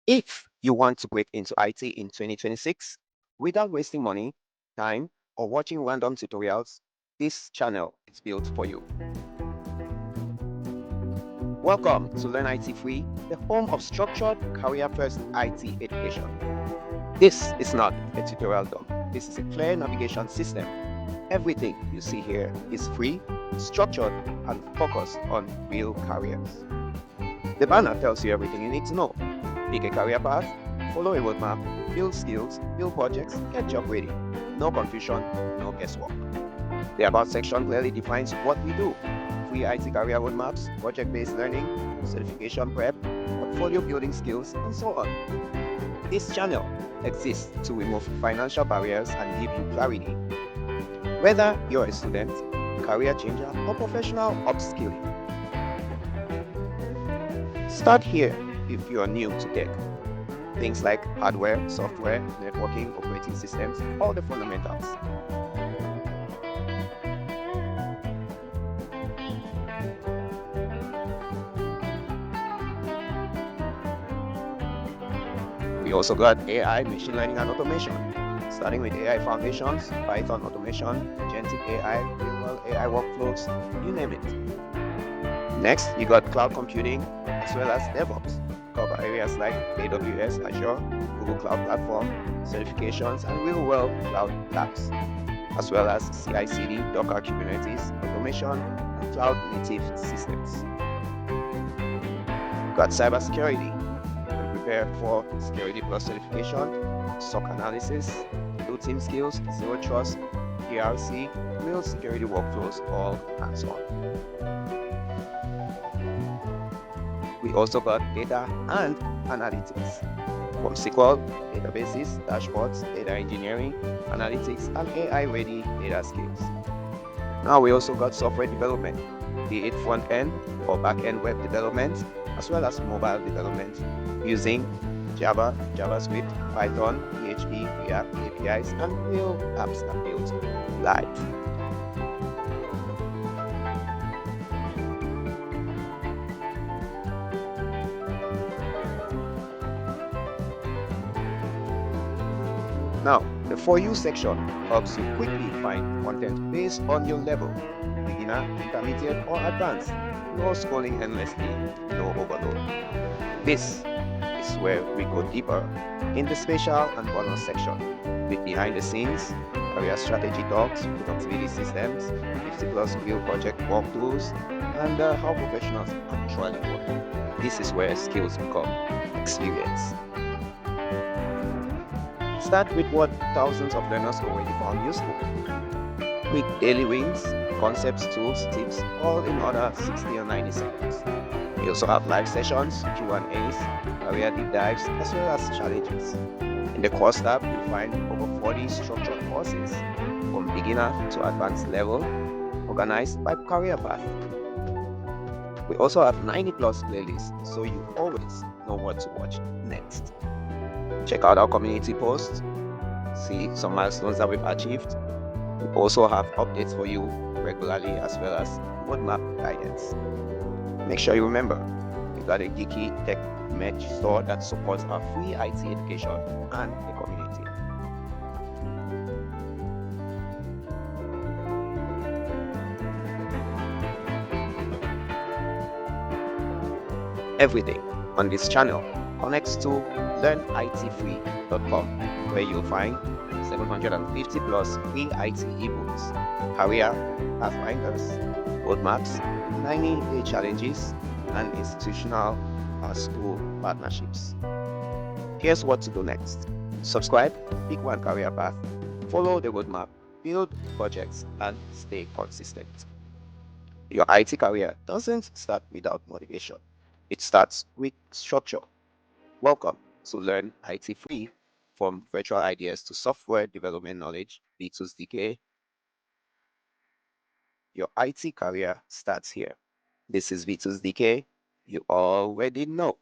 If you want to break into IT in 2026 without wasting money, time, or watching random tutorials, this channel is built for you. Welcome to Learn IT Free, the home of structured career-first IT education. This is not a tutorial dump. This is a clear navigation system. Everything you see here is free, structured, and focused on real careers. The banner tells you everything you need to know. Pick a career path, follow a roadmap, build skills, build projects, get job ready. No confusion, no guesswork. The About section clearly defines what we do. Free IT career roadmaps, project-based learning, certification prep, portfolio building skills, and so on. This channel exists to remove financial barriers and give you clarity. Whether you're a student, career changer, or professional upskilling. Start here if you are new to tech. Things like hardware, software, networking, operating systems, all the fundamentals. We also got AI, machine learning, and automation. Starting with AI foundations, Python automation, agentic AI, real-world AI workflows, you name it. Next, you got cloud computing as well as DevOps. Cover areas like AWS, Azure, Google Cloud Platform, certifications, and real-world cloud labs, as well as CI/CD, Docker, Kubernetes, automation, and cloud-native systems. Got cybersecurity. Prepare for Security Plus certification, SOC analysis, blue team skills, zero trust, PRC, real security workflows, all hands-on. We also got data and analytics, from SQL, databases, dashboards, data engineering, analytics, and AI-ready data skills. Now we also got software development, be it front-end or back-end web development, as well as mobile development using Java, JavaScript, Python, PHP, React, APIs, and real apps are built live. Now, the For You section helps you quickly find content based on your level, beginner, intermediate, or advanced. No scrolling endlessly, no overload. This is where we go deeper in the special and bonus section with behind the scenes, career strategy talks, productivity systems, 50+ real project walkthroughs, and how professionals actually work. This is where skills become experience. Start with what thousands of learners already found useful. Quick daily wins, concepts, tools, tips, all in under 60 or 90 seconds. We also have live sessions, Q&As, career deep dives, as well as challenges. In the course tab, you'll find over 40 structured courses, from beginner to advanced level, organized by career path. We also have 90+ playlists, so you always know what to watch next. Check out our community posts, see some milestones that we've achieved. We also have updates for you regularly, as well as roadmap guidance. Make sure you remember, we got a geeky tech merch store that supports our free IT education and the community. Everything on this channel connects to learnitfree.com, where you'll find 750+ free IT ebooks, career pathfinders, roadmaps, 90-day challenges, and institutional school partnerships. Here's what to do next. Subscribe, pick one career path, follow the roadmap, build projects, and stay consistent. Your IT career doesn't start without motivation. It starts with structure. Welcome to Learn IT Free, from virtual ideas to software development knowledge, Vitus DK. Your IT career starts here. This is Vitus DK. You already know.